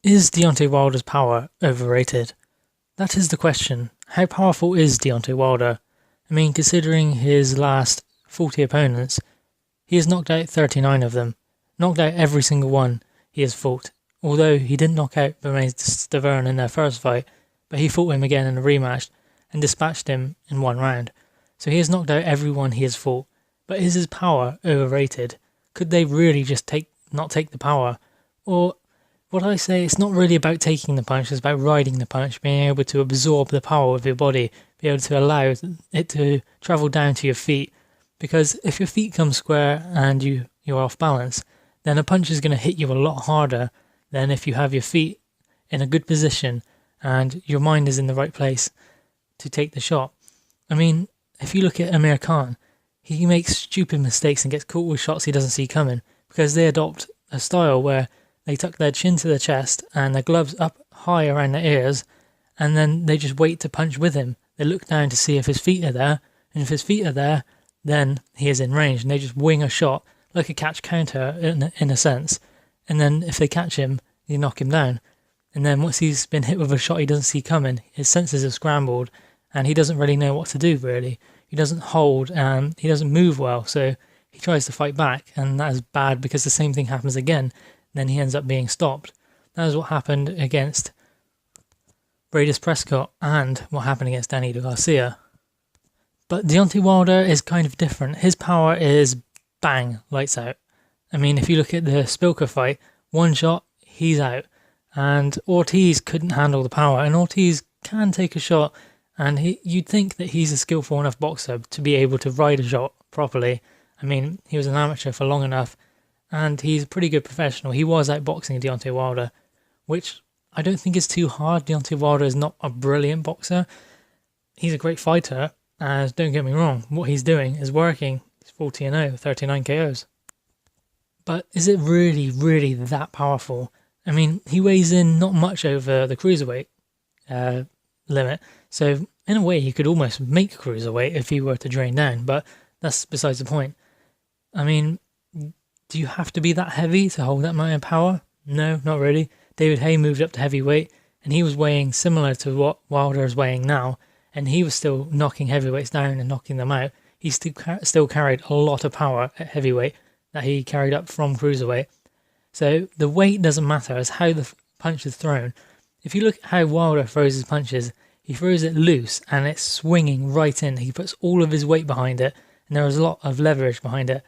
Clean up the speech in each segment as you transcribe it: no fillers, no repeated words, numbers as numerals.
Is Deontay Wilder's power overrated? That is the question. How powerful is Deontay Wilder? I mean, considering his last 40 opponents, he has knocked out 39 of them. Knocked out every single one he has fought. Although he didn't knock out Bermane Stiverne in their first fight, but he fought him again in a rematch and dispatched him in one round. So he has knocked out everyone he has fought. But is his power overrated? Could they really just not take the power? Or what I say, it's not really about taking the punch, it's about riding the punch, being able to absorb the power of your body, be able to allow it to travel down to your feet. Because if your feet come square and you're off balance, then a punch is going to hit you a lot harder than if you have your feet in a good position and your mind is in the right place to take the shot. I mean, if you look at Amir Khan, he makes stupid mistakes and gets caught with shots he doesn't see coming because they adopt a style where they tuck their chin to the chest and their gloves up high around their ears, and then they just wait to punch with him. They look down to see if his feet are there, and if his feet are there, then he is in range, and they just wing a shot like a catch counter in a sense. And then if they catch him, you knock him down. And then once he's been hit with a shot he doesn't see coming, his senses are scrambled, and he doesn't really know what to do, really. He doesn't hold, and he doesn't move well, so he tries to fight back, and that is bad because the same thing happens again. Then he ends up being stopped. That is what happened against Bradis Prescott and what happened against Danny Garcia. But Deontay Wilder is kind of different. His power is bang, lights out. I mean, if you look at the Spilker fight, one shot, he's out. And Ortiz couldn't handle the power, and Ortiz can take a shot, and you'd think that he's a skillful enough boxer to be able to ride a shot properly. I mean, he was an amateur for long enough, and he's a pretty good professional. He was outboxing Deontay Wilder, which I don't think is too hard. Deontay Wilder is not a brilliant boxer. He's a great fighter, and don't get me wrong, what he's doing is working. He's 40-0, 39 KOs. But is it really, really that powerful? I mean, he weighs in not much over the cruiserweight limit, so in a way he could almost make cruiserweight if he were to drain down, but that's besides the point. I mean, do you have to be that heavy to hold that amount of power? No, not really. David Haye moved up to heavyweight, and he was weighing similar to what Wilder is weighing now, and he was still knocking heavyweights down and knocking them out. He still carried a lot of power at heavyweight that he carried up from cruiserweight. So the weight doesn't matter, it's how the punch is thrown. If you look at how Wilder throws his punches, he throws it loose and it's swinging right in. He puts all of his weight behind it, and there is a lot of leverage behind it.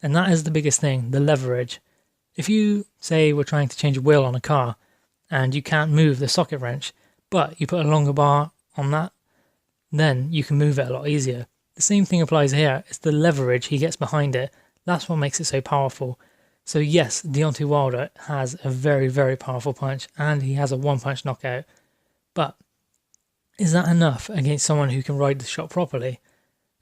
And that is the biggest thing, the leverage. If you say we're trying to change a wheel on a car and you can't move the socket wrench, but you put a longer bar on that, then you can move it a lot easier. The same thing applies here. It's the leverage he gets behind it. That's what makes it so powerful. So yes, Deontay Wilder has a very, very powerful punch, and he has a one-punch knockout. But is that enough against someone who can ride the shot properly?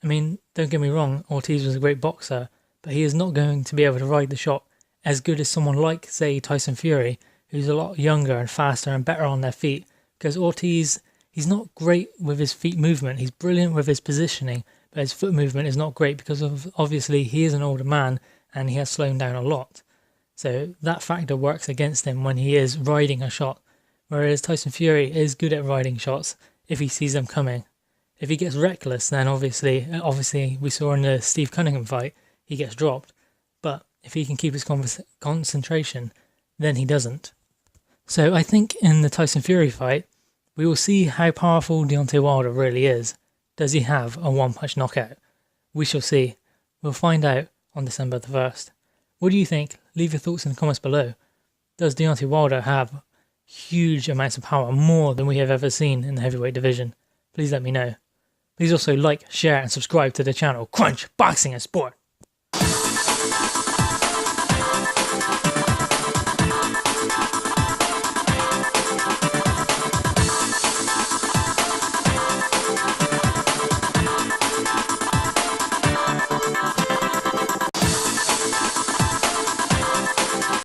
I mean, don't get me wrong, Ortiz was a great boxer, but he is not going to be able to ride the shot as good as someone like, say, Tyson Fury, who's a lot younger and faster and better on their feet. Because Ortiz, he's not great with his feet movement. He's brilliant with his positioning, but his foot movement is not great because obviously he is an older man and he has slowed down a lot. So that factor works against him when he is riding a shot. Whereas Tyson Fury is good at riding shots if he sees them coming. If he gets reckless, then obviously we saw in the Steve Cunningham fight, he gets dropped. But if he can keep his concentration, then he doesn't. So I think in the Tyson Fury fight, we will see how powerful Deontay Wilder really is. Does he have a one-punch knockout? We shall see. We'll find out on December the 1st. What do you think? Leave your thoughts in the comments below. Does Deontay Wilder have huge amounts of power, more than we have ever seen in the heavyweight division? Please let me know. Please also like, share and subscribe to the channel Crunch Boxing and Sport.